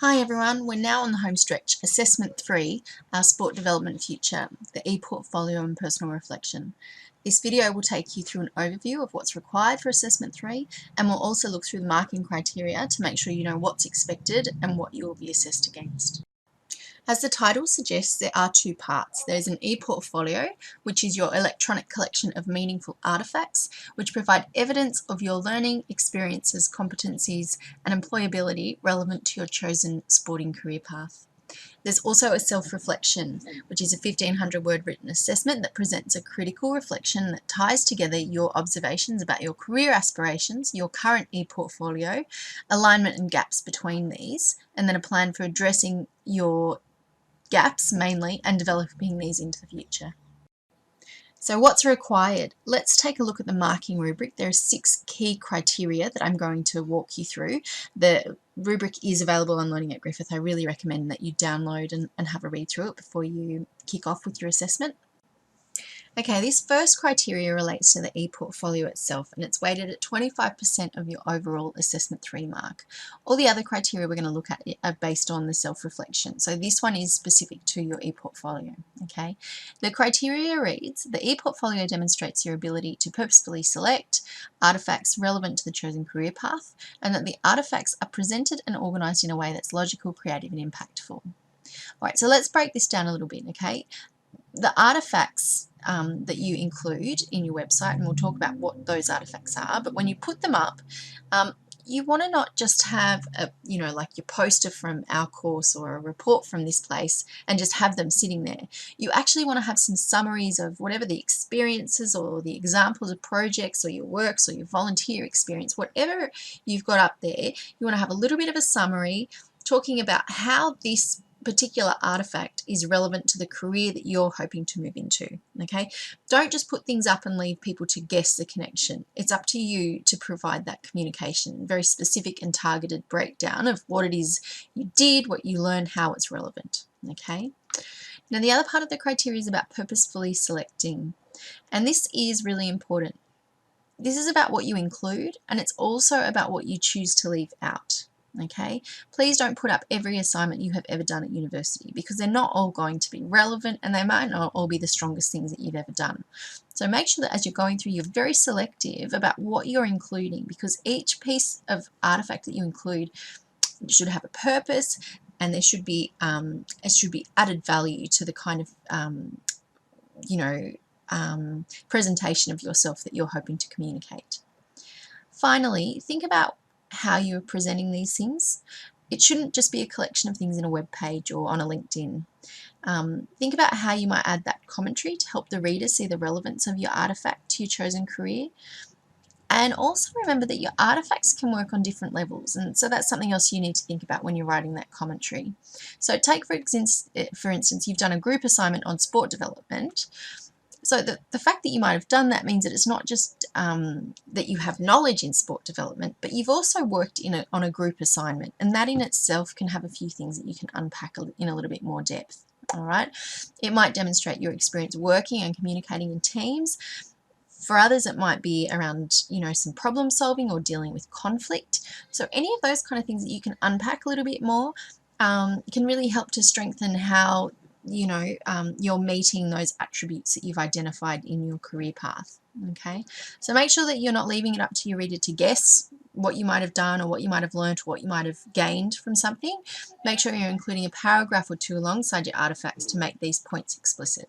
Hi everyone, we're now on the home stretch, Assessment 3, our Sport Development Future, the e-portfolio and personal reflection. This video will take you through an overview of what's required for Assessment 3, and we'll also look through the marking criteria to make sure you know what's expected and what you will be assessed against. As the title suggests, there are two parts. There's an e-portfolio, which is your electronic collection of meaningful artifacts, which provide evidence of your learning, experiences, competencies, and employability relevant to your chosen sporting career path. There's also a self-reflection, which is a 1,500-word written assessment that presents a critical reflection that ties together your observations about your career aspirations, your current e-portfolio, alignment and gaps between these, and then a plan for addressing your gaps mainly and developing these into the future. So what's required? Let's take a look at the marking rubric. There are 6 key criteria that I'm going to walk you through. The rubric is available on Learning at Griffith. I really recommend that you download and have a read through it before you kick off with your assessment. Okay, this first criteria relates to the e-portfolio itself, and it's weighted at 25% of your overall Assessment 3 mark. All the other criteria we're going to look at are based on the self-reflection, so this one is specific to your e-portfolio. Okay, the criteria reads, the e-portfolio demonstrates your ability to purposefully select artifacts relevant to the chosen career path, and that the artifacts are presented and organised in a way that's logical, creative and impactful. Alright, so let's break this down a little bit, okay? The artifacts that you include in your website, and we'll talk about what those artifacts are, but when you put them up, you want to not just have like your poster from our course or a report from this place and just have them sitting there. You actually want to have some summaries of whatever the experiences or the examples of projects or your works or your volunteer experience, whatever you've got up there. You want to have a little bit of a summary talking about how this particular artifact is relevant to the career that you're hoping to move into. Okay, don't just put things up and leave people to guess the connection. It's up to you to provide that communication, very specific and targeted breakdown of what it is you did, what you learned, how it's relevant. Okay, now the other part of the criteria is about purposefully selecting, and this is really important. This is about what you include, and it's also about what you choose to leave out. Okay, please don't put up every assignment you have ever done at university, because they're not all going to be relevant and they might not all be the strongest things that you've ever done. So make sure that as you're going through, you're very selective about what you're including, because each piece of artifact that you include should have a purpose, and there should be added value to the kind of presentation of yourself that you're hoping to communicate. Finally, think about how you're presenting these things. It shouldn't just be a collection of things in a web page or on a LinkedIn. Think about how you might add that commentary to help the reader see the relevance of your artifact to your chosen career. And also remember that your artifacts can work on different levels, and so that's something else you need to think about when you're writing that commentary. So take for instance, you've done a group assignment on sport development. So the fact that you might have done that means that it's not just that you have knowledge in sport development, but you've also worked on a group assignment, and that in itself can have a few things that you can unpack in a little bit more depth. All right, it might demonstrate your experience working and communicating in teams. For others, it might be around some problem solving or dealing with conflict. So any of those kind of things that you can unpack a little bit more can really help to strengthen how you're meeting those attributes that you've identified in your career path. Okay, so make sure that you're not leaving it up to your reader to guess what you might have done or what you might have learned or what you might have gained from something. Make sure you're including a paragraph or two alongside your artifacts to make these points explicit.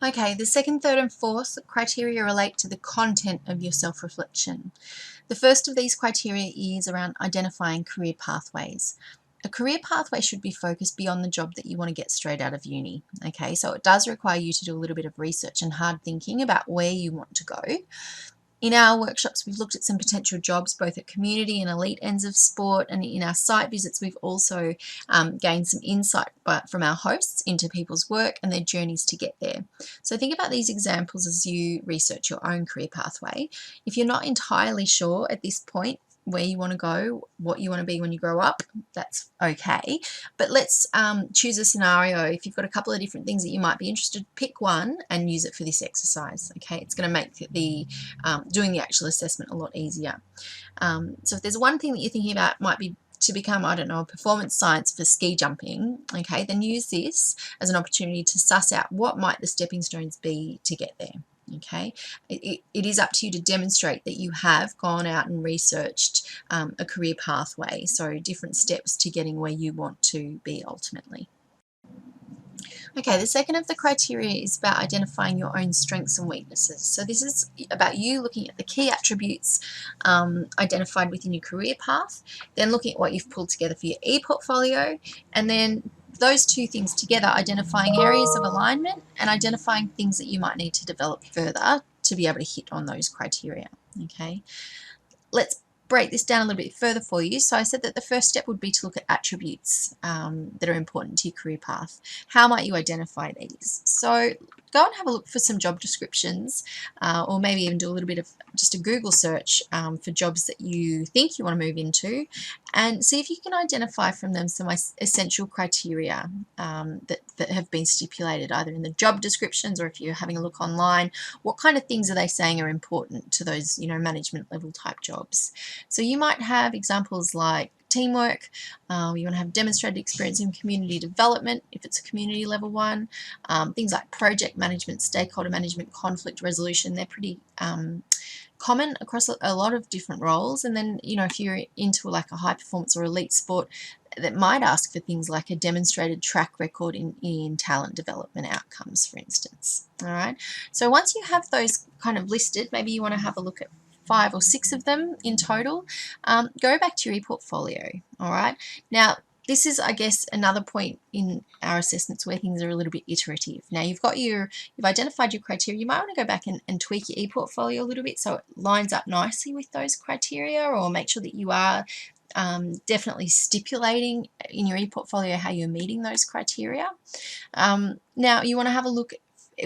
Okay, the second, third and fourth criteria relate to the content of your self-reflection. The first of these criteria is around identifying career pathways. A career pathway should be focused beyond the job that you want to get straight out of uni. Okay, so it does require you to do a little bit of research and hard thinking about where you want to go. In our workshops, we've looked at some potential jobs both at community and elite ends of sport, and in our site visits, we've also gained some insight from our hosts into people's work and their journeys to get there. So think about these examples as you research your own career pathway. If you're not entirely sure at this point where you want to go, what you want to be when you grow up, that's okay. But let's choose a scenario. If you've got a couple of different things that you might be interested, pick one and use it for this exercise. Okay, it's going to make the doing the actual assessment a lot easier. So if there's one thing that you're thinking about, might be to become, I don't know, a performance science for ski jumping, okay, then use this as an opportunity to suss out what might the stepping stones be to get there. Okay, it is up to you to demonstrate that you have gone out and researched a career pathway, so different steps to getting where you want to be ultimately. Okay, the second of the criteria is about identifying your own strengths and weaknesses. So this is about you looking at the key attributes identified within your career path, then looking at what you've pulled together for your e-portfolio, and then those two things together, identifying areas of alignment and identifying things that you might need to develop further to be able to hit on those criteria. Okay, let's break this down a little bit further for you. So I said that the first step would be to look at attributes that are important to your career path. How might you identify these? So go and have a look for some job descriptions, or maybe even do a little bit of just a Google search for jobs that you think you want to move into, and see if you can identify from them some essential criteria that have been stipulated either in the job descriptions, or if you're having a look online, what kind of things are they saying are important to those, you know, management level type jobs. So you might have examples like teamwork, you want to have demonstrated experience in community development if it's a community level one, things like project management, stakeholder management, conflict resolution, they're pretty common across a lot of different roles. And then, you know, if you're into like a high performance or elite sport, that might ask for things like a demonstrated track record in talent development outcomes, for instance. All right, so once you have those kind of listed, maybe you want to have a look at 5 or 6 of them in total, go back to your e-portfolio. All right, now this is, I guess, another point in our assessments where things are a little bit iterative. Now you've identified your criteria. You might want to go back and tweak your e-portfolio a little bit so it lines up nicely with those criteria, or make sure that you are definitely stipulating in your e-portfolio how you're meeting those criteria. Now you want to have a look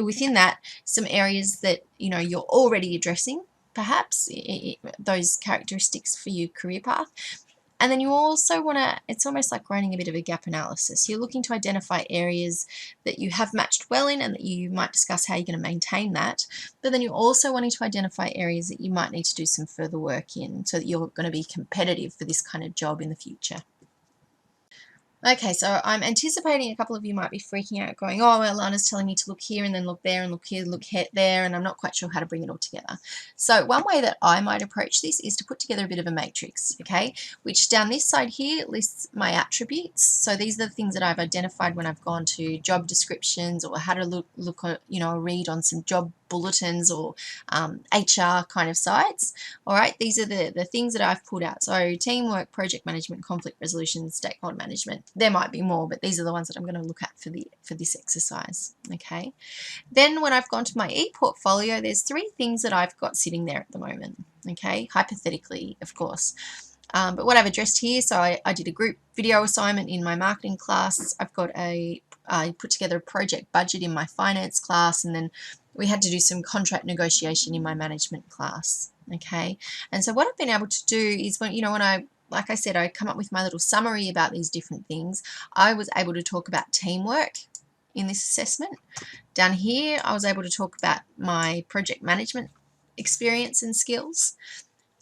within that some areas that, you know, you're already addressing, perhaps those characteristics for your career path. And then you also want to, it's almost like running a bit of a gap analysis. You're looking to identify areas that you have matched well in and that you might discuss how you're going to maintain that. But then you're also wanting to identify areas that you might need to do some further work in so that you're going to be competitive for this kind of job in the future. Okay, so I'm anticipating a couple of you might be freaking out going, oh, well, Lana's telling me to look here and then look there and look here, look there, and I'm not quite sure how to bring it all together. So one way that I might approach this is to put together a bit of a matrix, okay, which down this side here lists my attributes. So these are the things that I've identified when I've gone to job descriptions or had a look at, you know, a read on some job bulletins or HR kind of sites. All right, these are the things that I've pulled out. So teamwork, project management, conflict resolution, stakeholder management. There might be more, but these are the ones that I'm going to look at for this exercise. Okay. Then when I've gone to my e-portfolio, there's 3 things that I've got sitting there at the moment. Okay, hypothetically, of course. But what I've addressed here, so I did a group video assignment in my marketing class. I put together a project budget in my finance class, and then we had to do some contract negotiation in my management class. Okay, and so what I've been able to do is like I said, I come up with my little summary about these different things. I was able to talk about teamwork in this assessment. Down here, I was able to talk about my project management experience and skills.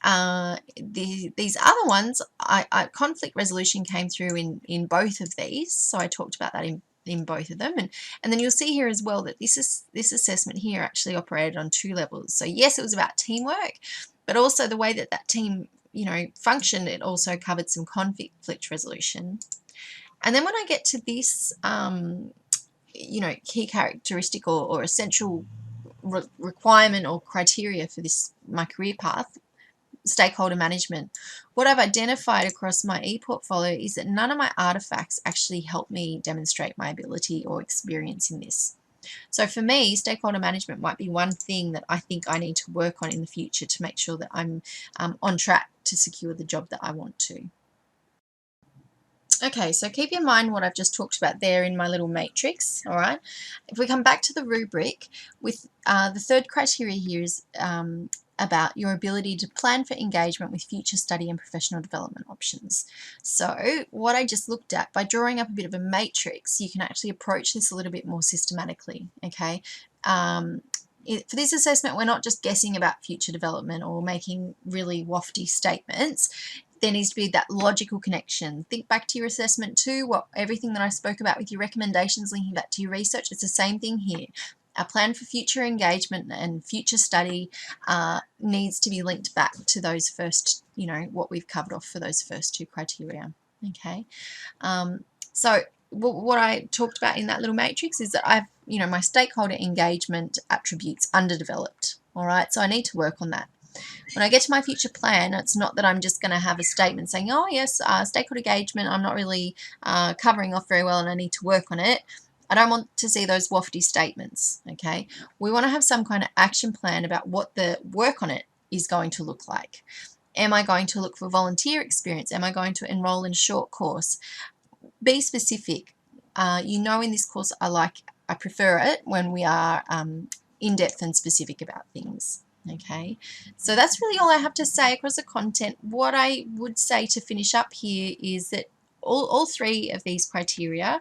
These other ones, conflict resolution came through in both of these, so I talked about that in both of them, and then you'll see here as well that this assessment here actually operated on 2 levels. So yes, it was about teamwork, but also the way that team, you know, functioned, it also covered some conflict resolution. And then when I get to this you know, key characteristic or essential requirement or criteria for my career path, stakeholder management, what I've identified across my e-portfolio is that none of my artifacts actually help me demonstrate my ability or experience in this. So for me, stakeholder management might be one thing that I think I need to work on in the future to make sure that I'm on track to secure the job that I want to. Okay, so keep in mind what I've just talked about there in my little matrix, all right? If we come back to the rubric, with the third criteria here is about your ability to plan for engagement with future study and professional development options. So what I just looked at, by drawing up a bit of a matrix, you can actually approach this a little bit more systematically, okay? For this assessment, we're not just guessing about future development or making really wafty statements. there needs to be that logical connection. Think back to your assessment 2, everything that I spoke about with your recommendations, linking back to your research. It's the same thing here. Our plan for future engagement and future study needs to be linked back to those first, what we've covered off for those first 2 criteria. Okay, so what I talked about in that little matrix is that I've, my stakeholder engagement attributes underdeveloped. All right, so I need to work on that. When I get to my future plan, it's not that I'm just going to have a statement saying, oh yes, stakeholder engagement, I'm not really covering off very well and I need to work on it. I don't want to see those wafty statements, okay? We want to have some kind of action plan about what the work on it is going to look like. Am I going to look for volunteer experience? Am I going to enroll in a short course? Be specific. In this course I prefer it when we are in-depth and specific about things. Okay, so that's really all I have to say across the content. What I would say to finish up here is that all 3 of these criteria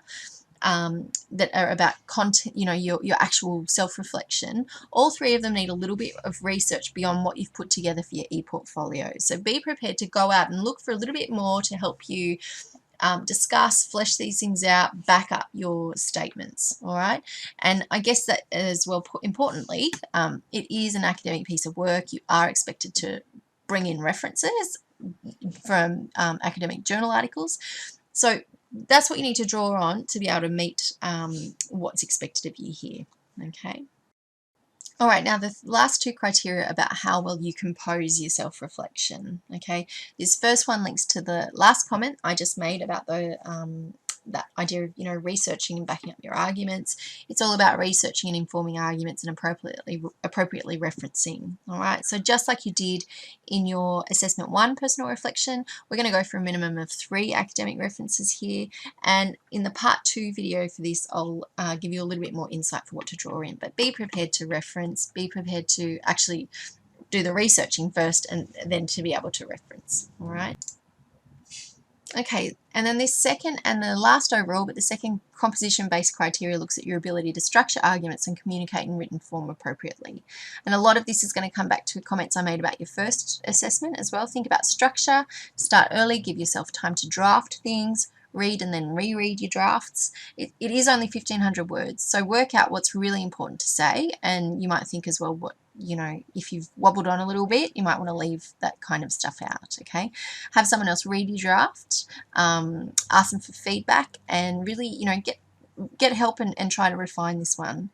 that are about content, your actual self-reflection, all 3 of them need a little bit of research beyond what you've put together for your e-portfolio. So be prepared to go out and look for a little bit more to help you discuss, flesh these things out, back up your statements, all right? And I guess that as well, importantly, it is an academic piece of work. You are expected to bring in references from academic journal articles. So that's what you need to draw on to be able to meet what's expected of you here, okay? All right, now the last 2 criteria about how well you compose your self-reflection, okay? This first one links to the last comment I just made about the that idea of, researching and backing up your arguments. It's all about researching and informing arguments and appropriately referencing, all right? So just like you did in your assessment 1 personal reflection, we're going to go for a minimum of 3 academic references here. And in the part 2 video for this, I'll give you a little bit more insight for what to draw in. But be prepared to reference, be prepared to actually do the researching first and then to be able to reference, all right? Okay, and then this second and the last overall, but the second composition-based criteria looks at your ability to structure arguments and communicate in written form appropriately. And a lot of this is going to come back to comments I made about your first assessment as well. Think about structure, start early, give yourself time to draft things, read and then reread your drafts. It is only 1,500 words, so work out what's really important to say, and you might think as well if you've wobbled on a little bit, you might want to leave that kind of stuff out, okay? Have someone else read your draft, ask them for feedback, and really, get help and try to refine this one.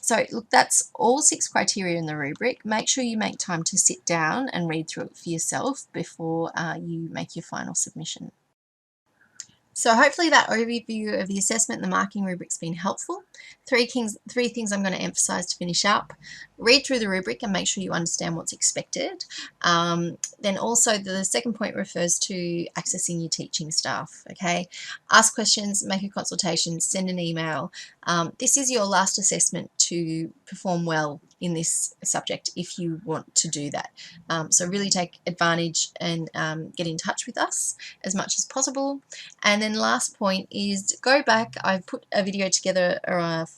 So look, that's all 6 criteria in the rubric. Make sure you make time to sit down and read through it for yourself before you make your final submission. So hopefully that overview of the assessment and the marking rubric's been helpful. 3 things I'm going to emphasise to finish up. Read through the rubric and make sure you understand what's expected. Then also the second point refers to accessing your teaching staff, okay? Ask questions, make a consultation, send an email. This is your last assessment to perform well in this subject if you want to do that. So really take advantage and get in touch with us as much as possible. And then last point is go back. I've put a video together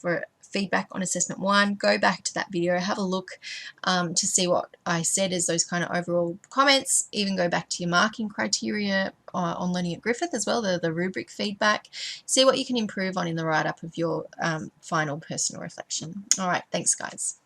for feedback on assessment 1. Go back to that video, have a look to see what I said as those kind of overall comments. Even go back to your marking criteria on learning at Griffith as well, the rubric feedback. See what you can improve on in the write-up of your final personal reflection. All right, thanks guys.